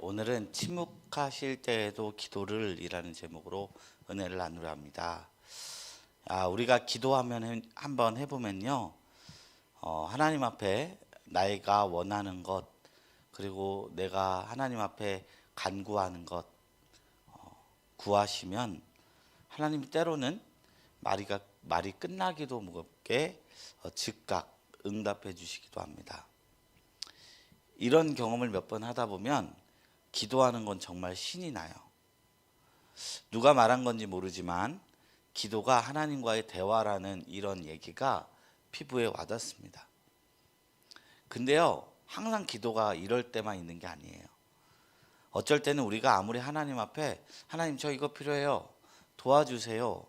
오늘은 침묵하실 때에도 기도를 이라는 제목으로 은혜를 나누려 합니다. 우리가 기도하면 한번 해보면요. 하나님 앞에 나이가 원하는 것, 그리고 내가 하나님 앞에 간구하는 것, 구하시면 하나님이 때로는 말이 끝나기도 무겁게 즉각 응답해 주시기도 합니다. 이런 경험을 몇 번 하다 보면 기도하는 건 정말 신이 나요. 누가 말한 건지 모르지만 기도가 하나님과의 대화라는 이런 얘기가 피부에 와닿습니다. 근데요, 항상 기도가 이럴 때만 있는 게 아니에요. 어쩔 때는 우리가 아무리 하나님 앞에 하나님 저 이거 필요해요, 도와주세요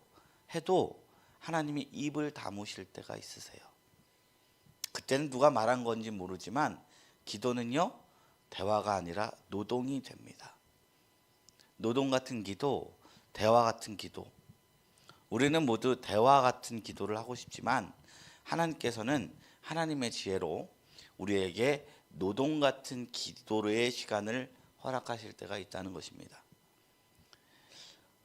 해도 하나님이 입을 다무실 때가 있으세요. 그때는 누가 말한 건지 모르지만 기도는요, 대화가 아니라 노동이 됩니다. 노동 같은 기도, 대화 같은 기도. 우리는 모두 대화 같은 기도를 하고 싶지만 하나님께서는 하나님의 지혜로 우리에게 노동 같은 기도의 시간을 허락하실 때가 있다는 것입니다.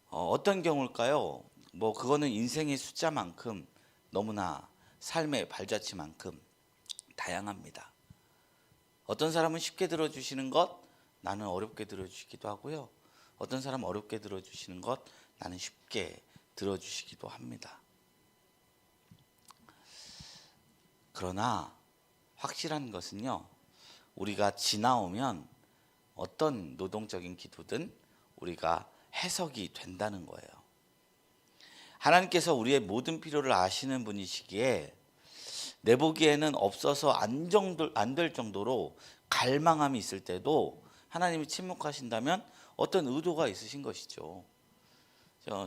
어떤 경우일까요? 그거는 인생의 숫자만큼, 너무나 삶의 발자취만큼 다양합니다. 어떤 사람은 쉽게 들어주시는 것, 나는 어렵게 들어주시기도 하고요. 어떤 사람은 어렵게 들어주시는 것, 나는 쉽게 들어주시기도 합니다. 그러나 확실한 것은요, 우리가 지나오면 어떤 노동적인 기도든 우리가 해석이 된다는 거예요. 하나님께서 우리의 모든 필요를 아시는 분이시기에 내 보기에는 없어서 안 될 정도로 갈망함이 있을 때도 하나님이 침묵하신다면 어떤 의도가 있으신 것이죠.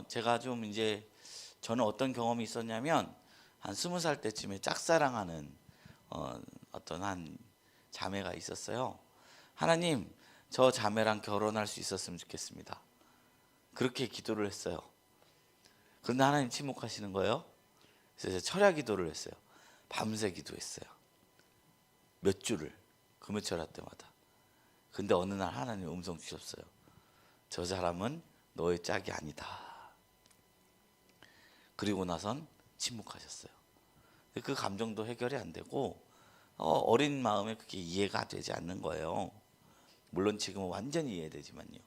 제가 저는 어떤 경험이 있었냐면 한 20살 때쯤에 짝사랑하는 어떤 한 자매가 있었어요. 하나님, 저 자매랑 결혼할 수 있었으면 좋겠습니다. 그렇게 기도를 했어요. 그런데 하나님 침묵하시는 거예요. 그래서 철야 기도를 했어요. 밤새 기도했어요. 몇 주를, 금요철야 때마다. 근데 어느 날 하나님 음성 주셨어요. 저 사람은 너의 짝이 아니다. 그리고 나선 침묵하셨어요. 그 감정도 해결이 안 되고 어린 마음에 그게 이해가 되지 않는 거예요. 물론 지금은 완전히 이해되지만요.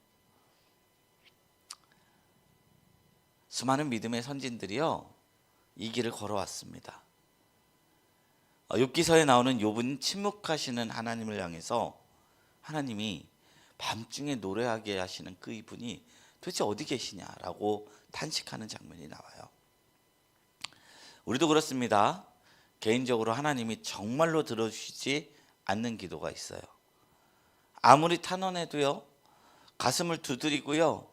수많은 믿음의 선진들이요, 이 길을 걸어왔습니다. 욥기서에 나오는 욥은 침묵하시는 하나님을 향해서 하나님이 밤중에 노래하게 하시는 그 이분이 도대체 어디 계시냐라고 탄식하는 장면이 나와요. 우리도 그렇습니다. 개인적으로 하나님이 정말로 들어주시지 않는 기도가 있어요. 아무리 탄원해도요, 가슴을 두드리고요,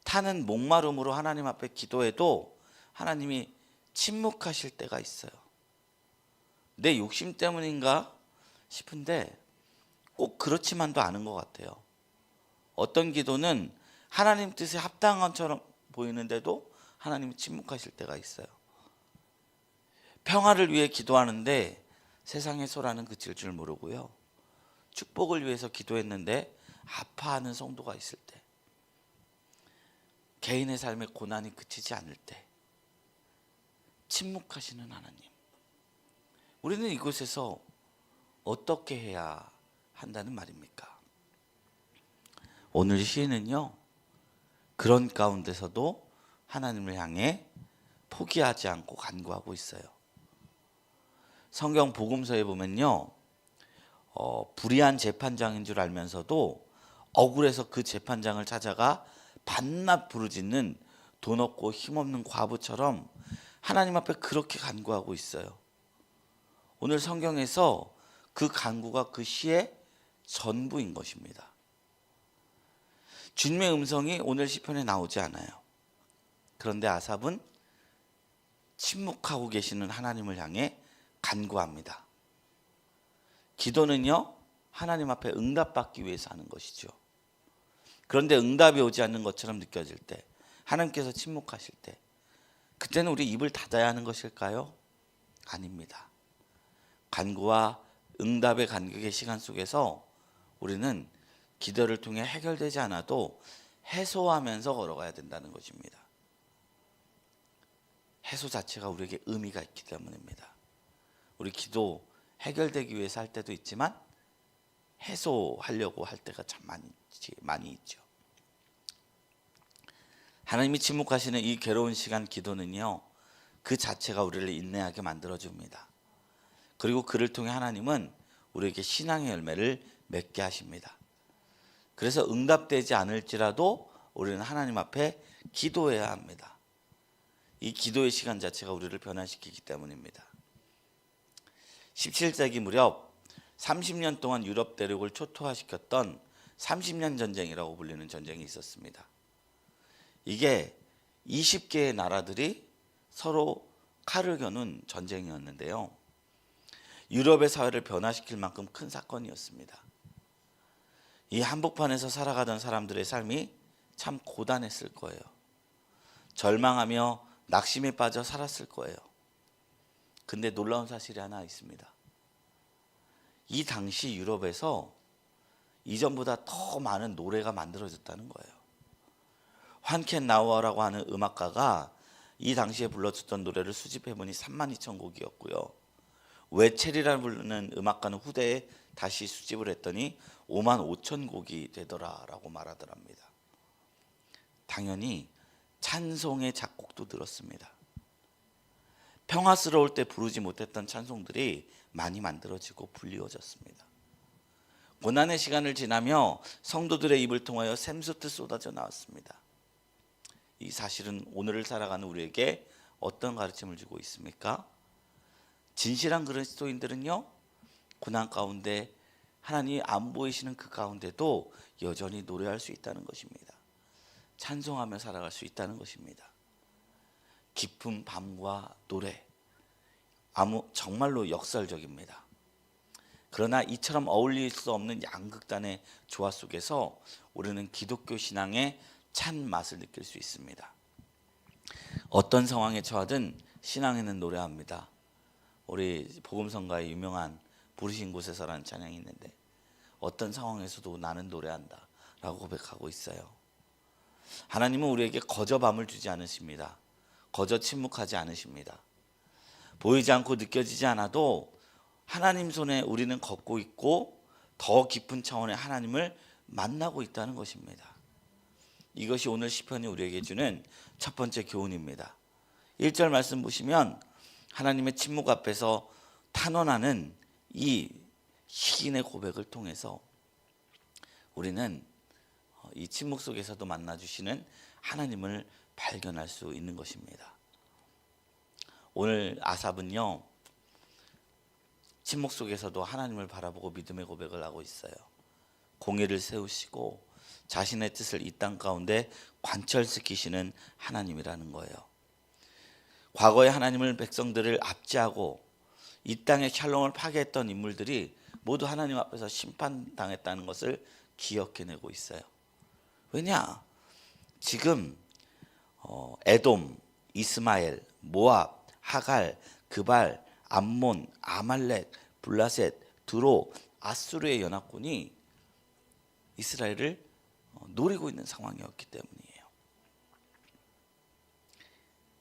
타는 목마름으로 하나님 앞에 기도해도 하나님이 침묵하실 때가 있어요. 내 욕심 때문인가 싶은데 꼭 그렇지만도 않은 것 같아요. 어떤 기도는 하나님 뜻에 합당한 것처럼 보이는데도 하나님이 침묵하실 때가 있어요. 평화를 위해 기도하는데 세상의 소란은 그칠 줄 모르고요, 축복을 위해서 기도했는데 아파하는 성도가 있을 때, 개인의 삶의 고난이 그치지 않을 때 침묵하시는 하나님, 우리는 이곳에서 어떻게 해야 한다는 말입니까? 오늘 시인은요, 그런 가운데서도 하나님을 향해 포기하지 않고 간구하고 있어요. 성경 복음서에 보면요, 불의한 재판장인 줄 알면서도 억울해서 그 재판장을 찾아가 밤낮 부르짖는 돈 없고 힘없는 과부처럼 하나님 앞에 그렇게 간구하고 있어요. 오늘 성경에서 그 간구가 그 시의 전부인 것입니다. 주님의 음성이 오늘 시편에 나오지 않아요. 그런데 아삽은 침묵하고 계시는 하나님을 향해 간구합니다. 기도는요, 하나님 앞에 응답받기 위해서 하는 것이죠. 그런데 응답이 오지 않는 것처럼 느껴질 때, 하나님께서 침묵하실 때, 그때는 우리 입을 닫아야 하는 것일까요? 아닙니다. 간구와 응답의 간격의 시간 속에서 우리는 기도를 통해 해결되지 않아도 해소하면서 걸어가야 된다는 것입니다. 해소 자체가 우리에게 의미가 있기 때문입니다. 우리 기도 해결되기 위해서 할 때도 있지만 해소하려고 할 때가 참 많이 있죠. 하나님이 침묵하시는 이 괴로운 시간 기도는요, 그 자체가 우리를 인내하게 만들어줍니다. 그리고 그를 통해 하나님은 우리에게 신앙의 열매를 맺게 하십니다. 그래서 응답되지 않을지라도 우리는 하나님 앞에 기도해야 합니다. 이 기도의 시간 자체가 우리를 변화시키기 때문입니다. 17세기 무렵 30년 동안 유럽 대륙을 초토화시켰던 30년 전쟁이라고 불리는 전쟁이 있었습니다. 이게 20개의 나라들이 서로 칼을 겨눈 전쟁이었는데요. 유럽의 사회를 변화시킬 만큼 큰 사건이었습니다. 이 한복판에서 살아가던 사람들의 삶이 참 고단했을 거예요. 절망하며 낙심에 빠져 살았을 거예요. 근데 놀라운 사실이 하나 있습니다. 이 당시 유럽에서 이전보다 더 많은 노래가 만들어졌다는 거예요. 환켄 나우어라고 하는 음악가가 이 당시에 불러줬던 노래를 수집해보니 32,000곡이었고요. 웨첼이라는 부르는 음악가는 후대에 다시 수집을 했더니 55,000곡이 되더라라고 말하더랍니다. 당연히 찬송의 작곡도 들었습니다. 평화스러울 때 부르지 못했던 찬송들이 많이 만들어지고 불리워졌습니다. 고난의 시간을 지나며 성도들의 입을 통하여 샘솟듯 쏟아져 나왔습니다. 이 사실은 오늘을 살아가는 우리에게 어떤 가르침을 주고 있습니까? 진실한 그리스도인들은요, 고난 가운데 하나님이 안 보이시는 그 가운데도 여전히 노래할 수 있다는 것입니다. 찬송하며 살아갈 수 있다는 것입니다. 깊은 밤과 노래, 정말로 역설적입니다. 그러나 이처럼 어울릴 수 없는 양극단의 조화 속에서 우리는 기독교 신앙의 찬 맛을 느낄 수 있습니다. 어떤 상황에 처하든 신앙에는 노래합니다. 우리 복음성가의 유명한 부르신 곳에서라는 찬양이 있는데, 어떤 상황에서도 나는 노래한다 라고 고백하고 있어요. 하나님은 우리에게 거저 밤을 주지 않으십니다. 거저 침묵하지 않으십니다. 보이지 않고 느껴지지 않아도 하나님 손에 우리는 걷고 있고 더 깊은 차원의 하나님을 만나고 있다는 것입니다. 이것이 오늘 시편이 우리에게 주는 첫 번째 교훈입니다. 1절 말씀 보시면 하나님의 침묵 앞에서 탄원하는 이 시인의 고백을 통해서 우리는 이 침묵 속에서도 만나주시는 하나님을 발견할 수 있는 것입니다. 오늘 아삽은요, 침묵 속에서도 하나님을 바라보고 믿음의 고백을 하고 있어요. 공의를 세우시고 자신의 뜻을 이 땅 가운데 관철시키시는 하나님이라는 거예요. 과거에 하나님을 백성들을 압제하고 이 땅의 샬롬을 파괴했던 인물들이 모두 하나님 앞에서 심판당했다는 것을 기억해내고 있어요. 왜냐? 지금 에돔, 이스마엘, 모압, 하갈, 그발, 암몬, 아말렉, 블라셋, 드로, 아수르의 연합군이 이스라엘을 노리고 있는 상황이었기 때문이에요.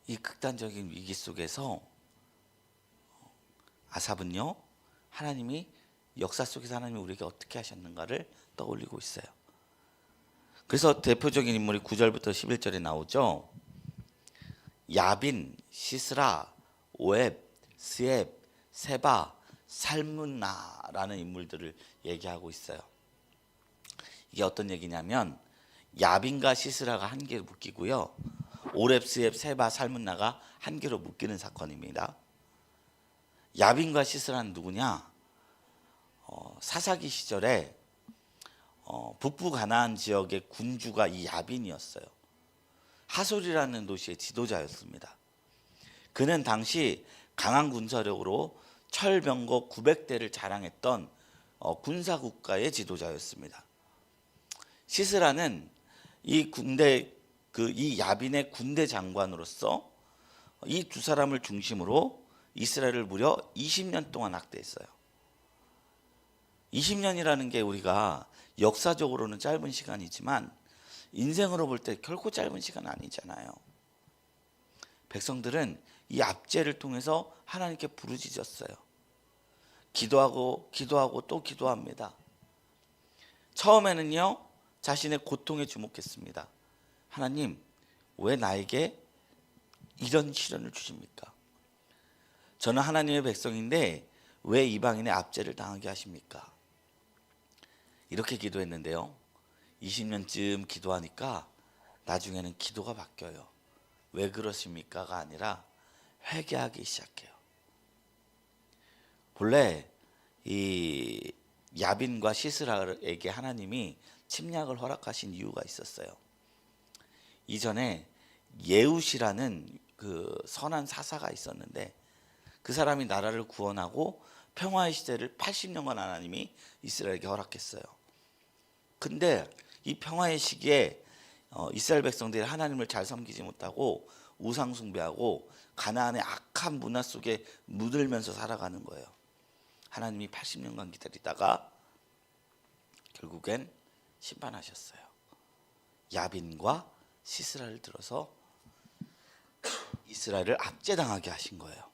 이 극단적인 위기 속에서 아삽은요, 하나님이 역사 속에서 하나님이 우리에게 어떻게 하셨는가를 떠올리고 있어요. 그래서 대표적인 인물이 9절부터 11절에 나오죠. 야빈, 시스라, 오앱, 스앱, 세바, 살문나라는 인물들을 얘기하고 있어요. 이게 어떤 얘기냐면 야빈과 시스라가 한 개로 묶이고요, 오렙, 스앱, 세바, 살문나가 한 개로 묶이는 사건입니다. 야빈과 시스라는 누구냐? 사사기 시절에 북부 가나안 지역의 군주가 이 야빈이었어요. 하솔이라는 도시의 지도자였습니다. 그는 당시 강한 군사력으로 철병거 900대를 자랑했던 군사국가의 지도자였습니다. 시스라는 이 야빈의 군대 장관으로서 이 두 사람을 중심으로 이스라엘을 무려 20년 동안 학대했어요. 20년이라는 게 우리가 역사적으로는 짧은 시간이지만 인생으로 볼 때 결코 짧은 시간 아니잖아요. 백성들은 이 압제를 통해서 하나님께 부르짖었어요. 기도하고 또 기도합니다. 처음에는요, 자신의 고통에 주목했습니다. 하나님, 왜 나에게 이런 시련을 주십니까? 저는 하나님의 백성인데 왜 이방인의 압제를 당하게 하십니까? 이렇게 기도했는데요, 20년쯤 기도하니까 나중에는 기도가 바뀌어요. 왜 그러십니까가 아니라 회개하기 시작해요. 본래 이 야빈과 시스라에게 하나님이 침략을 허락하신 이유가 있었어요. 이전에 예웃이라는 그 선한 사사가 있었는데 그 사람이 나라를 구원하고 평화의 시대를 80년간 하나님이 이스라엘에게 허락했어요. 근데 이 평화의 시기에 이스라엘 백성들이 하나님을 잘 섬기지 못하고 우상 숭배하고 가나안의 악한 문화 속에 묻으면서 살아가는 거예요. 하나님이 80년간 기다리다가 결국엔 심판하셨어요. 야빈과 시스라를 들어서 이스라엘을 압제당하게 하신 거예요.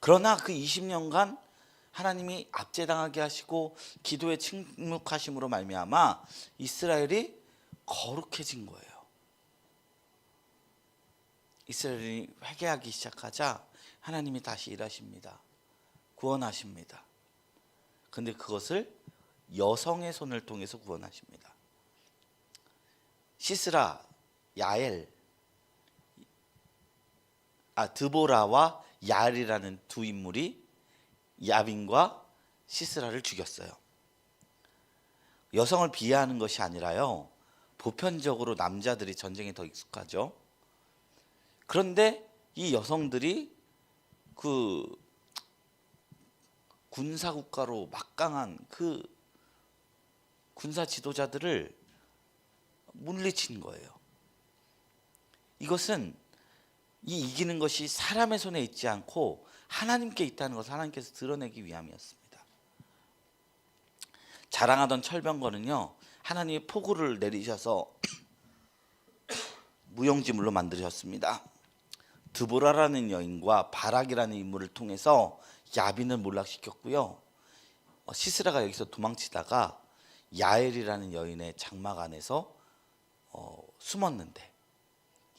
그러나 그 20년간 하나님이 압제당하게 하시고 기도에 침묵하심으로 말미암아 이스라엘이 거룩해진 거예요. 이스라엘이 회개하기 시작하자 하나님이 다시 일하십니다. 구원하십니다. 근데 그것을 여성의 손을 통해서 구원하십니다. 시스라, 야엘, 드보라와 야엘이라는 두 인물이 야빈과 시스라를 죽였어요. 여성을 비하하는 것이 아니라요, 보편적으로 남자들이 전쟁에 더 익숙하죠. 그런데 이 여성들이 그 군사국가로 막강한 그 군사 지도자들을 물리친 거예요. 이것은 이 이기는 것이 사람의 손에 있지 않고 하나님께 있다는 것을 하나님께서 드러내기 위함이었습니다. 자랑하던 철병거는요, 하나님의 폭우를 내리셔서 무용지물로 만드셨습니다. 드보라라는 여인과 바락이라는 인물을 통해서 야빈을 몰락시켰고요. 시스라가 여기서 도망치다가 야엘이라는 여인의 장막 안에서 숨었는데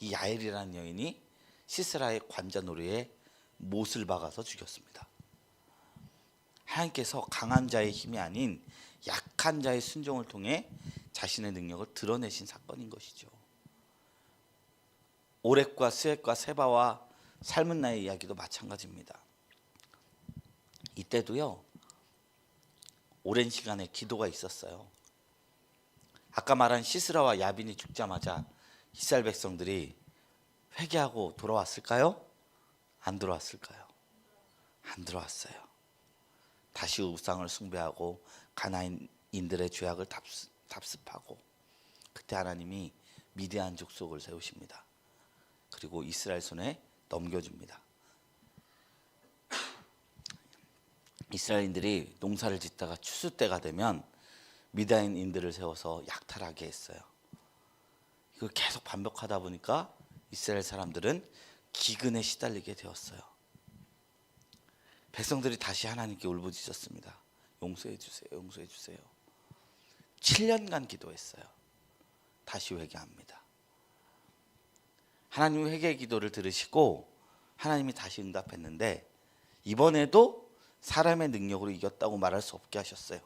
이 야엘이라는 여인이 시스라의 관자놀이에 못을 박아서 죽였습니다. 하나님께서 강한 자의 힘이 아닌 약한 자의 순종을 통해 자신의 능력을 드러내신 사건인 것이죠. 오렙과 스웻과 세바와 삶은 나의 이야기도 마찬가지입니다. 이때도요, 오랜 시간의 기도가 있었어요. 아까 말한 시스라와 야빈이 죽자마자 이스라엘 백성들이 회개하고 돌아왔을까요? 안 돌아왔을까요? 안 돌아왔어요. 다시 우상을 숭배하고 가나안인들의 죄악을 답습하고 그때 하나님이 미디안 족속을 세우십니다. 그리고 이스라엘 손에 넘겨줍니다. 이스라엘인들이 농사를 짓다가 추수 때가 되면 미디안인들을 세워서 약탈하게 했어요. 이걸 계속 반복하다 보니까 이스라엘 사람들은 기근에 시달리게 되었어요. 백성들이 다시 하나님께 울부짖었습니다. 용서해 주세요. 용서해 주세요. 7년간 기도했어요. 다시 회개합니다. 하나님의 회개의 기도를 들으시고 하나님이 다시 응답했는데 이번에도 사람의 능력으로 이겼다고 말할 수 없게 하셨어요.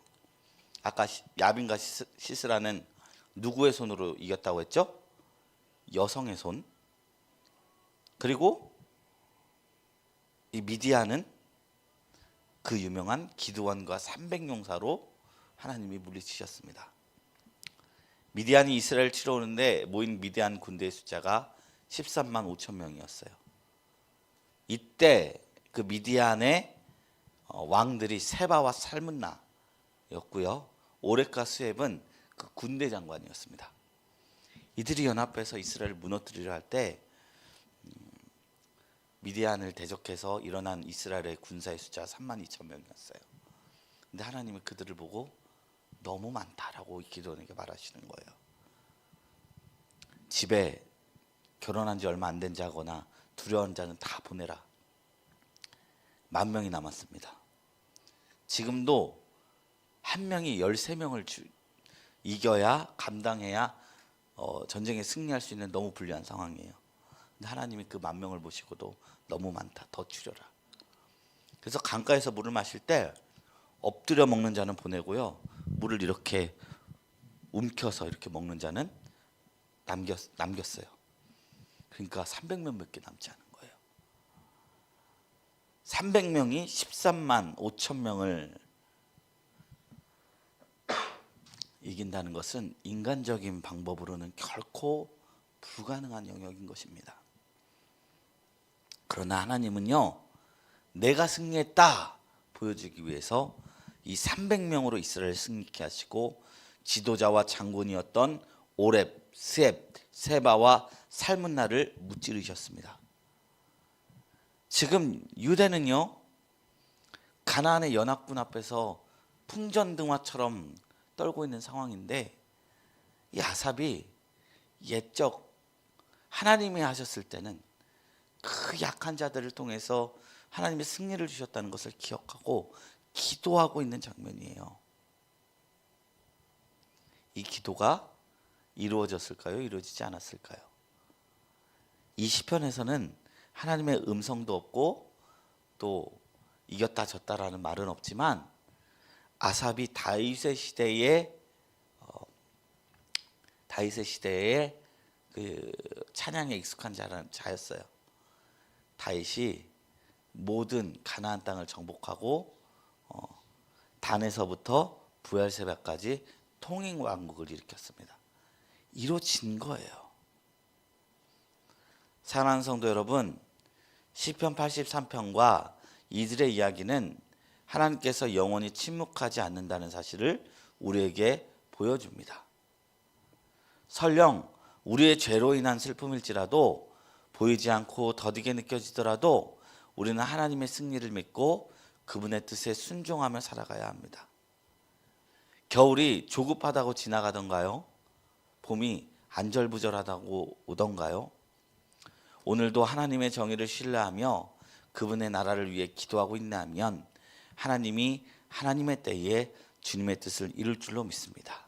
아까 야빈과 시스라는 누구의 손으로 이겼다고 했죠? 여성의 손. 그리고 이 미디안은 그 유명한 기드온과 300용사로 하나님이 물리치셨습니다. 미디안이 이스라엘 치러 오는데 모인 미디안 군대의 숫자가 13만 5천 명이었어요. 이때 그 미디안의 왕들이 세바와 살문나였고요. 오렙과 스웻은 그 군대 장관이었습니다. 이들이 연합해서 이스라엘을 무너뜨리려 할 때 미디안을 대적해서 일어난 이스라엘의 군사의 숫자가 3만 2천 명이었어요. 근데 하나님이 그들을 보고 너무 많다라고 기도원에게 말하시는 거예요. 집에 결혼한 지 얼마 안 된 자거나 두려운 자는 다 보내라. 10,000명이 남았습니다. 지금도 한 명이 13명을 이겨야 감당해야 전쟁에 승리할 수 있는 너무 불리한 상황이에요. 근데 하나님이 그 10,000명을 보시고도 너무 많다, 더 줄여라. 그래서 강가에서 물을 마실 때 엎드려 먹는 자는 보내고요, 물을 이렇게 움켜서 이렇게 먹는 자는 남겼어요. 그러니까 300명밖에 남지 않은 거예요. 300명이 13만 5천 명을 이긴다는 것은 인간적인 방법으로는 결코 불가능한 영역인 것입니다. 그러나 하나님은요, 내가 승리했다 보여주기 위해서 이 300명으로 이스라엘을 승리케 하시고 지도자와 장군이었던 오렙, 스앱, 세바와 살문나를 무찌르셨습니다. 지금 유대는요, 가나안의 연합군 앞에서 풍전등화처럼 떨고 있는 상황인데, 이 아삽이 옛적 하나님이 하셨을 때는 그 약한 자들을 통해서 하나님의 승리를 주셨다는 것을 기억하고 기도하고 있는 장면이에요. 이 기도가 이루어졌을까요? 이루어지지 않았을까요? 이 시편에서는 하나님의 음성도 없고 또 이겼다 졌다라는 말은 없지만, 아삽이 다윗의 시대의 그 찬양에 익숙한 자였어요. 다윗이 모든 가나안 땅을 정복하고 단에서부터 부엘세바까지 통일 왕국을 일으켰습니다. 이루어진 거예요. 사랑하는 성도 여러분, 시편 83편과 이들의 이야기는 하나님께서 영원히 침묵하지 않는다는 사실을 우리에게 보여줍니다. 설령 우리의 죄로 인한 슬픔일지라도, 보이지 않고 더디게 느껴지더라도 우리는 하나님의 승리를 믿고 그분의 뜻에 순종하며 살아가야 합니다. 겨울이 조급하다고 지나가던가요? 봄이 안절부절하다고 오던가요? 오늘도 하나님의 정의를 신뢰하며 그분의 나라를 위해 기도하고 있다면 하나님이 하나님의 때에 주님의 뜻을 이룰 줄로 믿습니다.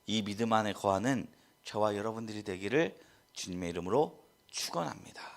이 믿음 안에 거하는 저와 여러분들이 되기를 주님의 이름으로 축원합니다.